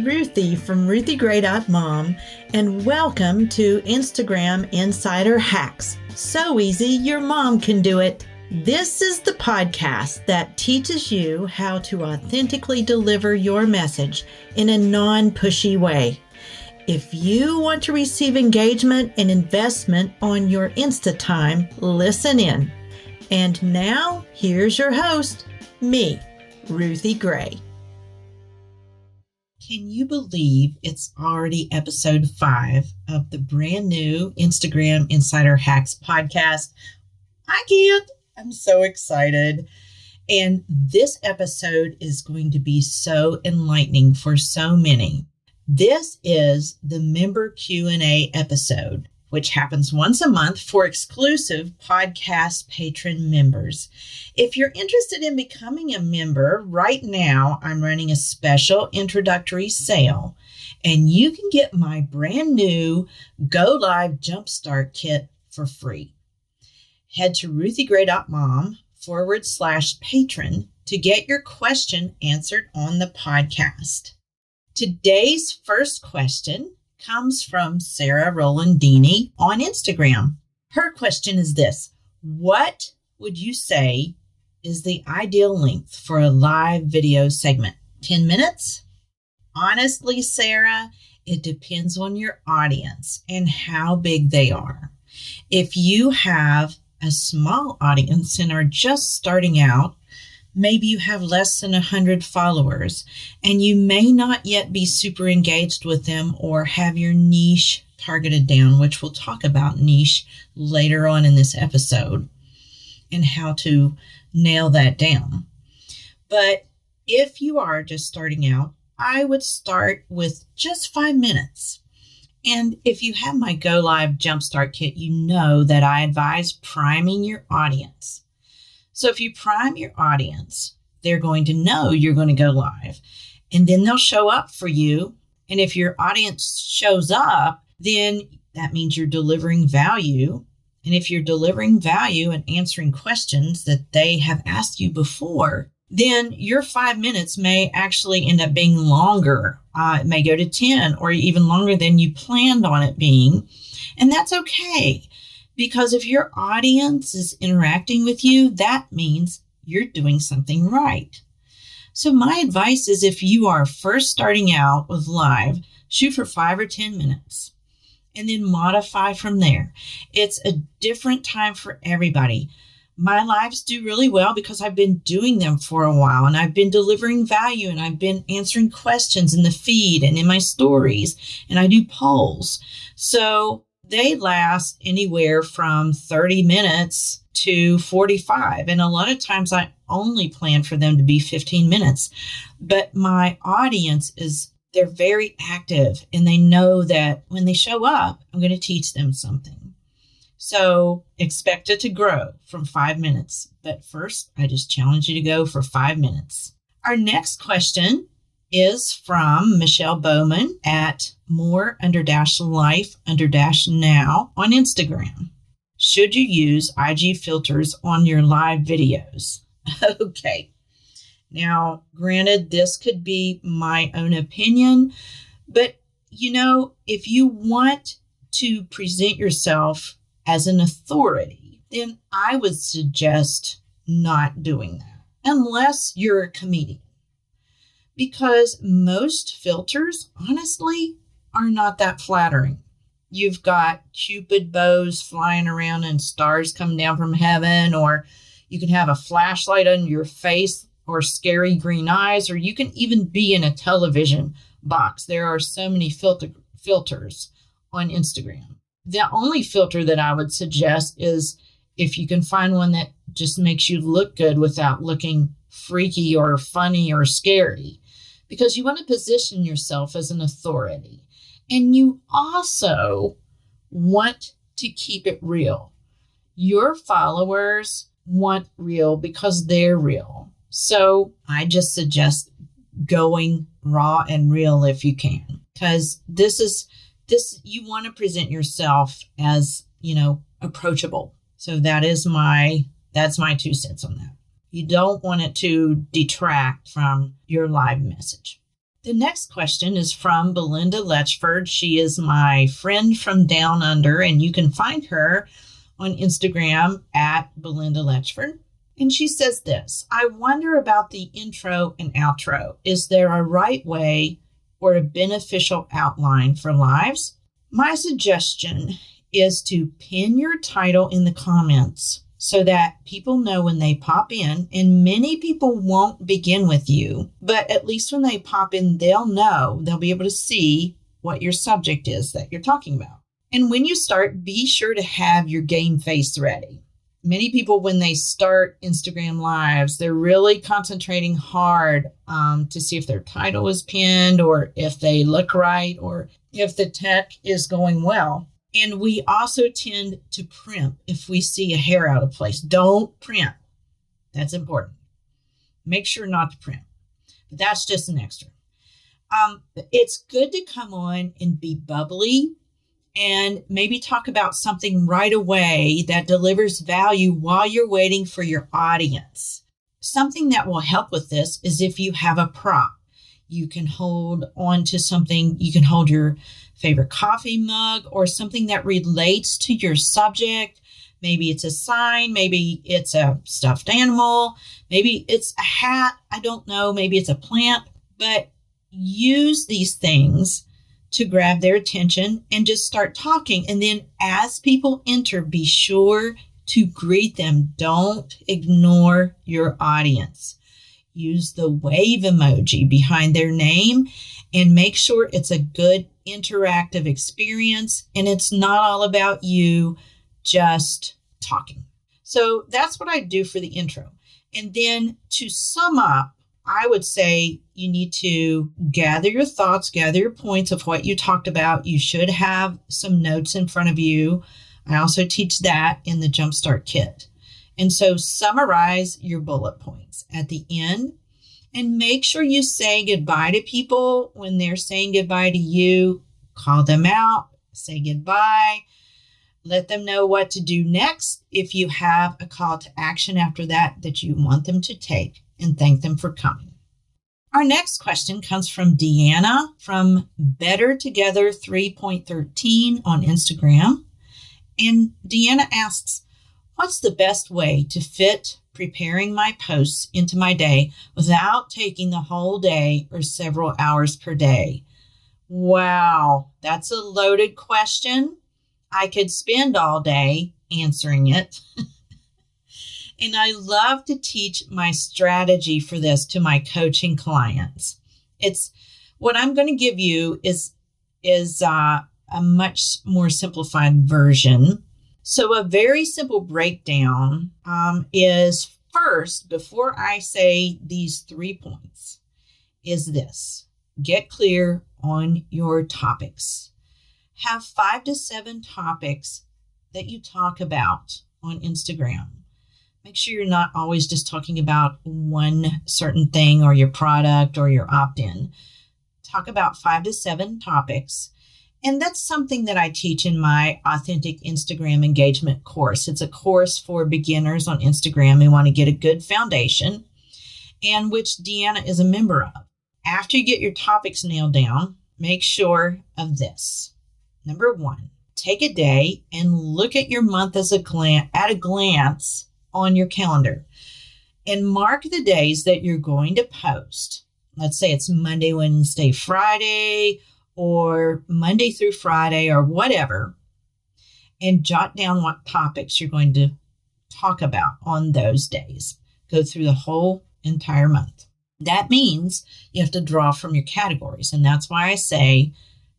Ruthie from RuthieGray.mom, and welcome to Instagram Insider Hacks. So easy, your mom can do it. This is the podcast that teaches you how to authentically deliver your message in a non-pushy way. If you want to receive engagement and investment on your Insta time, listen in. And now, here's your host, me, Ruthie Gray. Can you believe it's already episode 5 of the brand new Instagram Insider Hacks podcast? I can't. I'm so excited. And this episode is going to be so enlightening for so many. This is the member Q&A episode, which happens once a month for exclusive podcast patron members. If you're interested in becoming a member, right now I'm running a special introductory sale, and you can get my brand new Go Live Jumpstart Kit for free. Head to RuthieGray.mom/patron to get your question answered on the podcast. Today's first question comes from SarahRollandini on Instagram. Her question is this: what would you say is the ideal length for a live video segment? 10 minutes? Honestly, Sarah, it depends on your audience and how big they are. If you have a small audience and are just starting out, maybe you have less than 100 followers and you may not yet be super engaged with them or have your niche targeted down, which we'll talk about niche later on in this episode and how to nail that down. But if you are just starting out, I would start with just 5 minutes. And if you have my Go Live Jumpstart Kit, you know that I advise priming your audience. So if you prime your audience, they're going to know you're going to go live, and then they'll show up for you. And if your audience shows up, then that means you're delivering value. And if you're delivering value and answering questions that they have asked you before, then your 5 minutes may actually end up being longer. It may go to 10 or even longer than you planned on it being. And that's okay. Because if your audience is interacting with you, that means you're doing something right. So my advice is, if you are first starting out with live, shoot for 5 or 10 minutes and then modify from there. It's a different time for everybody. My lives do really well because I've been doing them for a while and I've been delivering value and I've been answering questions in the feed and in my stories, and I do polls. So they last anywhere from 30 minutes to 45. And a lot of times I only plan for them to be 15 minutes. But my audience they're very active and they know that when they show up, I'm going to teach them something. So expect it to grow from 5 minutes. But first, I just challenge you to go for 5 minutes. Our next question is from Michelle Bowman at more_life_now on Instagram. Should you use IG filters on your live videos? Okay. Now, granted, this could be my own opinion, but if you want to present yourself as an authority, then I would suggest not doing that unless you're a comedian. Because most filters, honestly, are not that flattering. You've got Cupid bows flying around and stars coming down from heaven, or you can have a flashlight on your face or scary green eyes, or you can even be in a television box. There are so many filters on Instagram. The only filter that I would suggest is if you can find one that just makes you look good without looking freaky or funny or scary, because you want to position yourself as an authority. And you also want to keep it real. Your followers want real because they're real. So I just suggest going raw and real if you can, because you want to present yourself as, approachable. So that's my 2 cents on that. You don't want it to detract from your live message. The next question is from Belinda Letchford. She is my friend from down under, and you can find her on Instagram at Belinda Letchford. And she says this: I wonder about the intro and outro. Is there a right way or a beneficial outline for lives? My suggestion is to pin your title in the comments so that people know when they pop in, and many people won't begin with you, but at least when they pop in, they'll know, they'll be able to see what your subject is that you're talking about. And when you start, be sure to have your game face ready. Many people, when they start Instagram Lives, they're really concentrating hard to see if their title is pinned or if they look right or if the tech is going well. And we also tend to primp if we see a hair out of place. Don't primp. That's important. Make sure not to primp. But that's just an extra. It's good to come on and be bubbly and maybe talk about something right away that delivers value while you're waiting for your audience. Something that will help with this is if you have a prop. You can hold on to something. You can hold your favorite coffee mug or something that relates to your subject. Maybe it's a sign. Maybe it's a stuffed animal. Maybe it's a hat. I don't know. Maybe it's a plant. But use these things to grab their attention and just start talking. And then as people enter, be sure to greet them. Don't ignore your audience. Use the wave emoji behind their name and make sure it's a good interactive experience and it's not all about you just talking. So that's what I do for the intro. And then to sum up, I would say you need to gather your thoughts, gather your points of what you talked about. You should have some notes in front of you. I also teach that in the Jumpstart Kit. And so summarize your bullet points at the end and make sure you say goodbye to people when they're saying goodbye to you. Call them out, say goodbye, let them know what to do next if you have a call to action after that you want them to take, and thank them for coming. Our next question comes from Deanna from Better Together 3.13 on Instagram. And Deanna asks, what's the best way to fit preparing my posts into my day without taking the whole day or several hours per day? Wow, that's a loaded question. I could spend all day answering it. And I love to teach my strategy for this to my coaching clients. It's what I'm going to give you is a much more simplified version. So a very simple breakdown is first, before I say these 3 points, is this: get clear on your topics. Have 5 to 7 topics that you talk about on Instagram. Make sure you're not always just talking about one certain thing or your product or your opt-in. Talk about 5 to 7 topics. And that's something that I teach in my Authentic Instagram Engagement course. It's a course for beginners on Instagram who want to get a good foundation, and which Deanna is a member of. After you get your topics nailed down, make sure of this. Number 1, take a day and look at your month at a glance on your calendar and mark the days that you're going to post. Let's say it's Monday, Wednesday, Friday, or Monday through Friday, or whatever, and jot down what topics you're going to talk about on those days. Go through the whole entire month. That means you have to draw from your categories, and that's why I say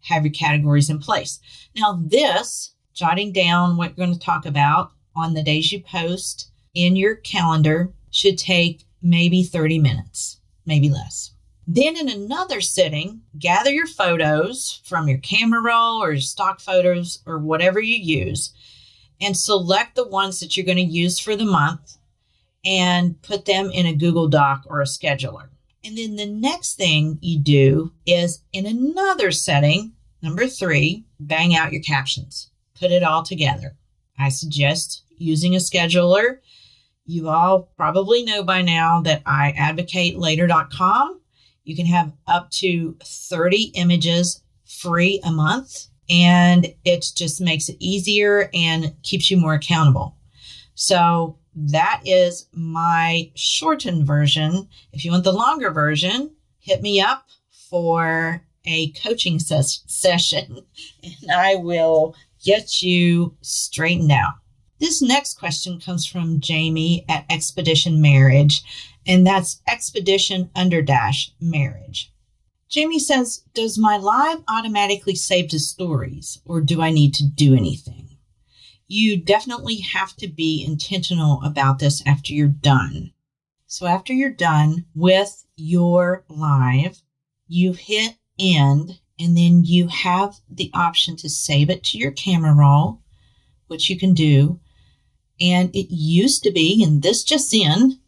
have your categories in place. Now this, jotting down what you're going to talk about on the days you post in your calendar, should take maybe 30 minutes, maybe less. Then in another sitting, gather your photos from your camera roll or your stock photos or whatever you use, and select the ones that you're going to use for the month and put them in a Google Doc or a scheduler. And then the next thing you do is, in another setting, number 3, bang out your captions. Put it all together. I suggest using a scheduler. You all probably know by now that I advocate later.com. You can have up to 30 images free a month, and it just makes it easier and keeps you more accountable. So that is my shortened version. If you want the longer version, hit me up for a coaching session, and I will get you straightened out. This next question comes from Jamie at Expedition Marriage, and that's Expedition_Marriage. Jamie says, does my live automatically save to stories, or do I need to do anything? You definitely have to be intentional about this after you're done. So after you're done with your live, you hit end, and then you have the option to save it to your camera roll, which you can do. And it used to be, and this just in,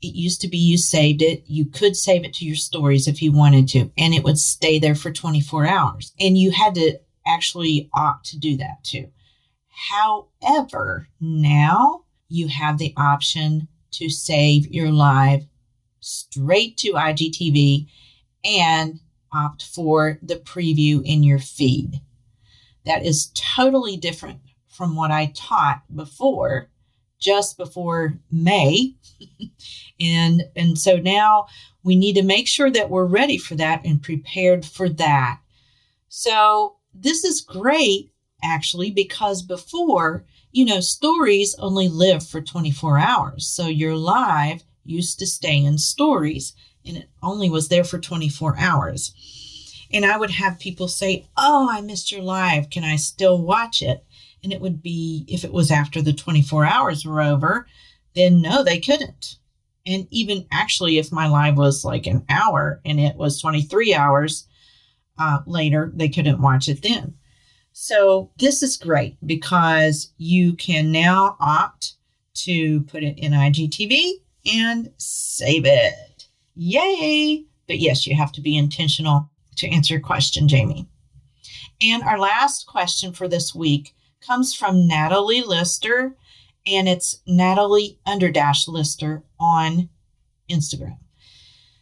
it used to be you saved it. You could save it to your stories if you wanted to, and it would stay there for 24 hours. And you had to actually opt to do that too. However, now you have the option to save your live straight to IGTV and opt for the preview in your feed. That is totally different from what I taught before, just before May. and so now we need to make sure that we're ready for that and prepared for that. So this is great, actually, because before, stories only live for 24 hours. So your live used to stay in stories, and it only was there for 24 hours. And I would have people say, oh, I missed your live. Can I still watch it? And it would be, if it was after the 24 hours were over, then no, they couldn't. And even actually, if my live was like an hour and it was 23 hours later, they couldn't watch it then. So this is great because you can now opt to put it in IGTV and save it. Yay! But yes, you have to be intentional to answer your question, Jamie. And our last question for this week comes from Natalie Lister, and it's Natalie_Lister on Instagram.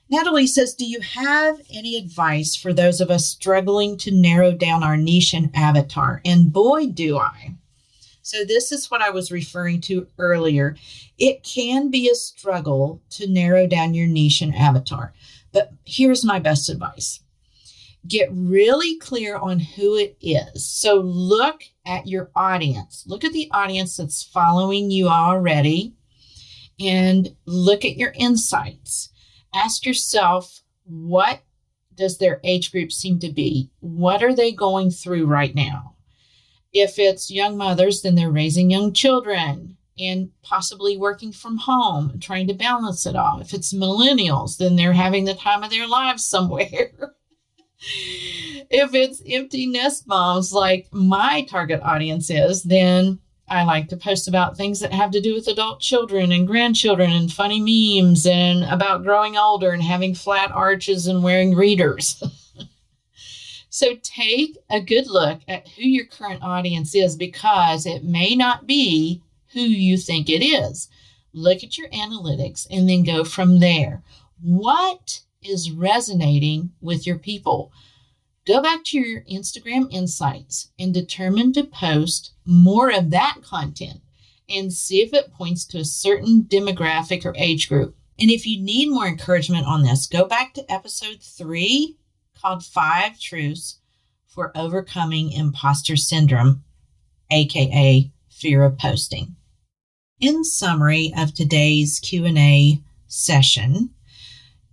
Natalie says, do you have any advice for those of us struggling to narrow down our niche and avatar? And boy, do I. So this is what I was referring to earlier. It can be a struggle to narrow down your niche and avatar, but here's my best advice. Get really clear on who it is. So look at your audience. Look at the audience that's following you already and look at your insights. Ask yourself, what does their age group seem to be? What are they going through right now? If it's young mothers, then they're raising young children and possibly working from home, trying to balance it all. If it's millennials, then they're having the time of their lives somewhere. If it's empty nest moms like my target audience is, then I like to post about things that have to do with adult children and grandchildren and funny memes and about growing older and having flat arches and wearing readers. So take a good look at who your current audience is because it may not be who you think it is. Look at your analytics and then go from there. What is resonating with your people? Go back to your Instagram insights and determine to post more of that content and see if it points to a certain demographic or age group. And if you need more encouragement on this, go back to episode 3 called 5 Truths for Overcoming Imposter Syndrome, aka fear of posting. In summary of today's Q&A session,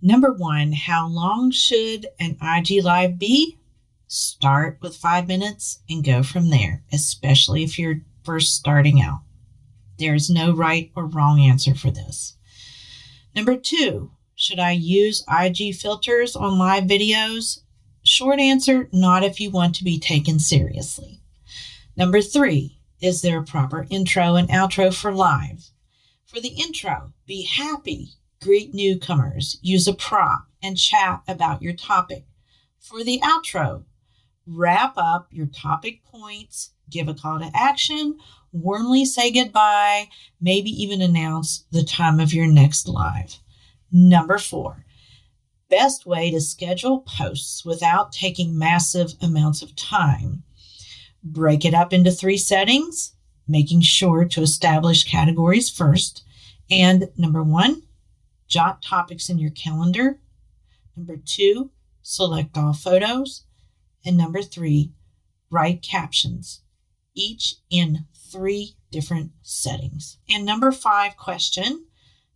number 1, how long should an IG Live be? Start with 5 minutes and go from there, especially if you're first starting out. There's no right or wrong answer for this. Number 2, should I use IG filters on live videos? Short answer, not if you want to be taken seriously. Number 3, is there a proper intro and outro for live? For the intro, be happy, greet newcomers, use a prop, and chat about your topic. For the outro, wrap up your topic points, give a call to action, warmly say goodbye, maybe even announce the time of your next live. Number 4, best way to schedule posts without taking massive amounts of time. Break it up into 3 settings, making sure to establish categories first. And number 1, jot topics in your calendar. Number 2, select all photos. And number 3, write captions, each in 3 different settings. And number 5 question,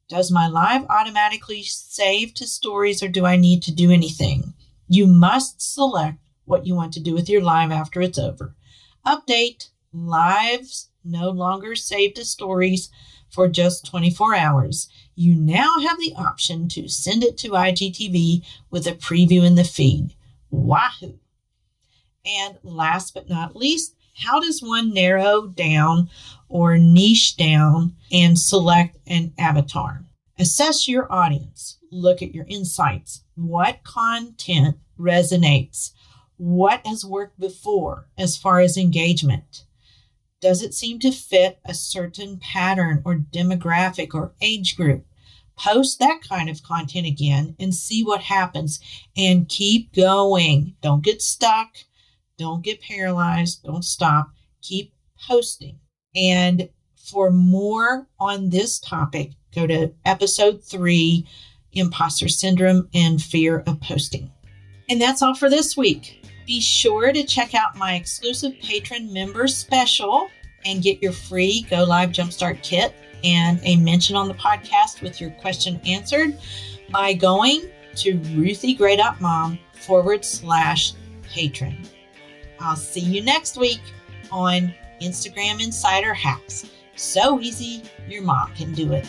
does my live automatically save to stories or do I need to do anything? You must select what you want to do with your live after it's over. Update, lives no longer save to stories for just 24 hours. You now have the option to send it to IGTV with a preview in the feed. Wahoo! And last but not least, how does one narrow down or niche down and select an avatar? Assess your audience. Look at your insights. What content resonates? What has worked before as far as engagement? Does it seem to fit a certain pattern or demographic or age group? Post that kind of content again and see what happens and keep going. Don't get stuck. Don't get paralyzed. Don't stop. Keep posting. And for more on this topic, go to episode 3, Imposter Syndrome and Fear of Posting. And that's all for this week. Be sure to check out my exclusive patron member special and get your free Go Live Jumpstart Kit and a mention on the podcast with your question answered by going to ruthiegrey.mom/patron. I'll see you next week on Instagram Insider Hacks. So easy, your mom can do it.